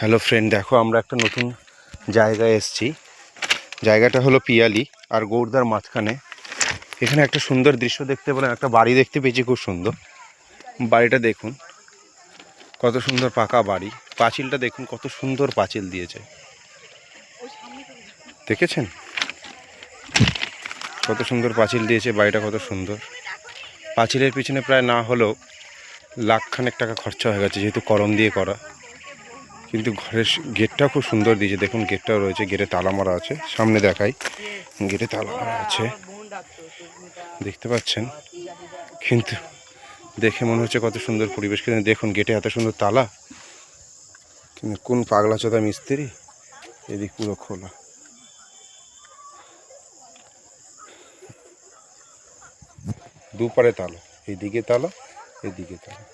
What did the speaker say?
Hello friend, দেখো আমরা একটা নতুন জায়গায় এসেছি। জায়গাটা হলো পিয়ালি আর গৌড়দার মাঝখানে। এখানে একটা সুন্দর দৃশ্য দেখতে পেলাম, একটা বাড়ি দেখতে পেয়েছি, খুব সুন্দর বাড়িটা। দেখুন কত সুন্দর পাকা বাড়ি, পাঁচিলটা দেখুন কত সুন্দর পাঁচিল দিয়েছে, দেখেছেন কত সুন্দর পাঁচিল দিয়েছে, বাড়িটা কত সুন্দর। পাঁচিলের পিছনে প্রায় না হলেও লাখখানেক টাকা খরচা হয়ে গেছে, যেহেতু কলম দিয়ে করা। কিন্তু ঘরের গেটটাও খুব সুন্দর দিয়েছে, দেখুন গেটটাও রয়েছে, গেটে তালা মারা আছে। সামনে দেখাই, গেটে তালা মারা আছে, দেখতে পাচ্ছেন। কিন্তু দেখে মনে হচ্ছে কত সুন্দর পরিবেশ, কিন্তু দেখুন গেটে এত সুন্দর তালা, কিন্তু কোন পাগলা চোদা মিস্ত্রি, এদিক পুরো খোলা। দুপারে তালা, এইদিকে তালা, এদিকে তালা।